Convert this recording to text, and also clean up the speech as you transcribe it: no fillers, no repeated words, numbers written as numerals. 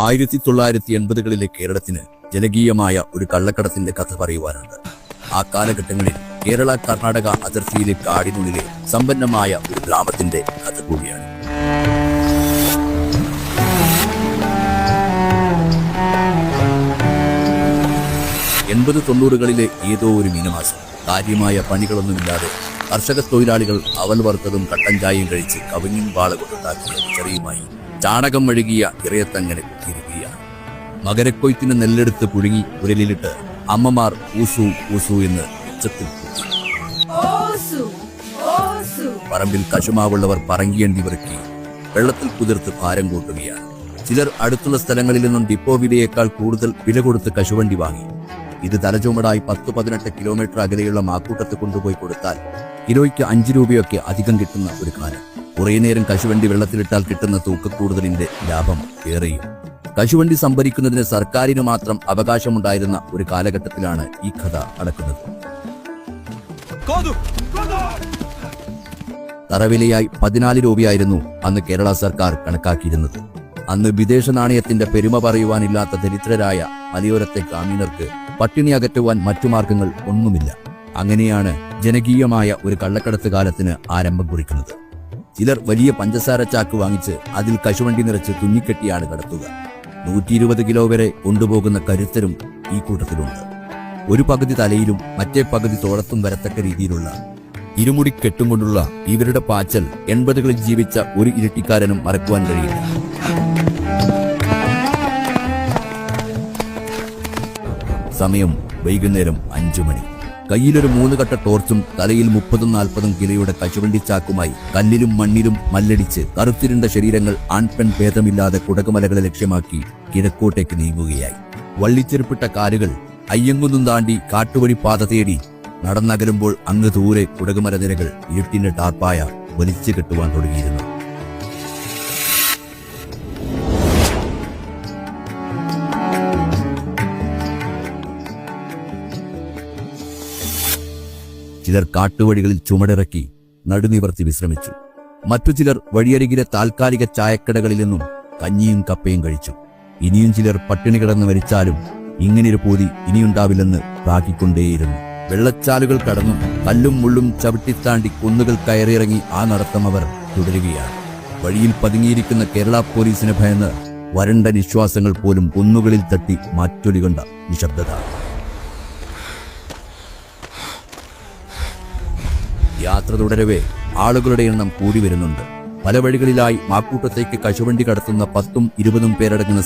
1980കളിലെ കേരളത്തിന് ജനകീയമായ ഒരു കള്ളക്കടത്തിന്റെ കഥ പറയുവാനുണ്ട്. ആ കാലഘട്ടങ്ങളിൽ കേരള കർണാടക അതിർത്തിയിലെ കാടിനുള്ളിലെ സമ്പന്നമായ ഒരു ഗ്രാമത്തിന്റെ കഥ കൂടിയാണ്. എൺപത് തൊണ്ണൂറുകളിലെ ഏതോ ഒരു മീനമാസം കാര്യമായ പണികളൊന്നുമില്ലാതെ കർഷക തൊഴിലാളികൾ അവൽ വറുത്തതും കട്ടൻ ചായയും കഴിച്ച് കവിഞ്ഞും വാള കൊണ്ടുണ്ടാക്കിയ ചെറിയുമായി ചാണകം മെഴുകിയ ഇറയത്തങ്ങനെ കുത്തിയിരിക്കുകയാണ്. മകരക്കൊയ്ത്തിന് നെല്ലെടുത്ത് പുഴുങ്ങി ഉരലിലിട്ട് അമ്മമാർ ഊസു ഊസു എന്ന് ഉച്ചത്തിൽ കുത്തി. പറമ്പിൽ കശുമാവുള്ളവർ പറങ്കിയണ്ടി വിറക്കി വെള്ളത്തിൽ കുതിർത്ത് ഭാരം കൂട്ടുകയാണ്. ചിലർ അടുത്തുള്ള സ്ഥലങ്ങളിൽ നിന്നും ഡിപ്പോ വിലയേക്കാൾ കൂടുതൽ വില കൊടുത്ത് കശുവണ്ടി വാങ്ങി. ഇത് തലചുമടായി 10-18 കിലോമീറ്റർ അകലെയുള്ള മാക്കൂട്ടത്ത് കൊണ്ടുപോയി കൊടുത്താൽ കിലോയ്ക്ക് 5 രൂപയൊക്കെ അധികം കിട്ടുന്ന ഒരു കാലം. കുറേ നേരം കശുവണ്ടി വെള്ളത്തിലിട്ടാൽ കിട്ടുന്ന തൂക്കക്കൂടുതലിന്റെ ലാഭം ഏറെയും. കശുവണ്ടി സംഭരിക്കുന്നതിന് സർക്കാരിന് മാത്രം അവകാശമുണ്ടായിരുന്ന ഒരു കാലഘട്ടത്തിലാണ് ഈ കഥ നടക്കുന്നത്. തറവിലയായി 14 രൂപയായിരുന്നു അന്ന് കേരള സർക്കാർ കണക്കാക്കിയിരുന്നത്. അന്ന് വിദേശ നാണയത്തിന്റെ പെരുമ പറയുവാനില്ലാത്ത ദരിദ്രരായ മലയോരത്തെ ഗ്രാമീണർക്ക് പട്ടിണി അകറ്റുവാൻ മറ്റു മാർഗങ്ങൾ ഒന്നുമില്ല. അങ്ങനെയാണ് ജനകീയമായ ഒരു കള്ളക്കടത്ത് കാലത്തിന് ആരംഭം കുറിക്കുന്നത്. ചിലർ വലിയ പഞ്ചസാര ചാക്ക് വാങ്ങിച്ച് അതിൽ കശുവണ്ടി നിറച്ച് തുന്നിക്കെട്ടിയാണ് കടത്തുക. 120 കിലോ വരെ കൊണ്ടുപോകുന്ന കരുത്തരും ഈ കൂട്ടത്തിലുണ്ട്. ഒരു പകുതി തലയിലും മറ്റേ പകുതി തോളത്തും വരത്തക്ക രീതിയിലുള്ള ഇരുമുടിക്കെട്ടും കൊണ്ടുള്ള ഇവരുടെ പാച്ചൽ 80കളിൽ ജീവിച്ച ഒരു ഇരട്ടിക്കാരനും മറക്കുവാൻ കഴിയില്ല. സമയം വൈകുന്നേരം 5 മണി. കയ്യിലൊരു 3 കട്ട ടോർച്ചും തലയിൽ 30-40 കിലോയുടെ കശുവണ്ടി ചാക്കുമായി കല്ലിലും മണ്ണിലും മല്ലടിച്ച് കറുത്തിരുണ്ട ശരീരങ്ങൾ ആൺപെൺ ഭേദമില്ലാതെ കുടകുമലകളെ ലക്ഷ്യമാക്കി കിഴക്കോട്ടേക്ക് നീങ്ങുകയായി. വള്ളിച്ചെരുപ്പിട്ട കാലുകൾ അയ്യങ്കുന്നും താണ്ടി കാട്ടുവഴി പാത തേടി നടന്നകലുമ്പോൾ അങ്ങ് ദൂരെ കുടകുമല നിരകൾ ഇരുട്ടിന്റെ ടാർപ്പായ വലിച്ചു കെട്ടുവാൻ തുടങ്ങിയിരുന്നു. ചിലർ കാട്ടുവഴികളിൽ ചുമടിറക്കി നടുനിവർത്തി വിശ്രമിച്ചു. മറ്റു ചിലർ വഴിയരികിലെ താൽക്കാലിക ചായക്കടകളിൽ നിന്നും കഞ്ഞിയും കപ്പയും കഴിച്ചു. ഇനിയും ചിലർ പട്ടിണി കിടന്ന് മരിച്ചാലും ഇങ്ങനെയൊരു പൂതി ഇനിയുണ്ടാവില്ലെന്ന് പ്രാർത്ഥിക്കൊണ്ടേയിരുന്നു. വെള്ളച്ചാലുകൾ കടന്നും കല്ലും മുള്ളും ചവിട്ടിത്താണ്ടി കുന്നുകൾ കയറിയിറങ്ങി ആ നടത്തം അവർ തുടരുകയാണ്. വഴിയിൽ പതുങ്ങിയിരിക്കുന്ന കേരള പോലീസിനെ ഭയന്ന് വരണ്ട നിശ്വാസങ്ങൾ പോലും കുന്നുകളിൽ തട്ടി മാറ്റൊലികൊണ്ട നിശബ്ദത. യാത്ര തുടരവേ ആളുകളുടെ എണ്ണം കൂടി വരുന്നുണ്ട്. പല വഴികളിലായി മാക്കൂട്ടത്തേക്ക് കശുവണ്ടി കടത്തുന്ന 10-20 പേരടങ്ങുന്ന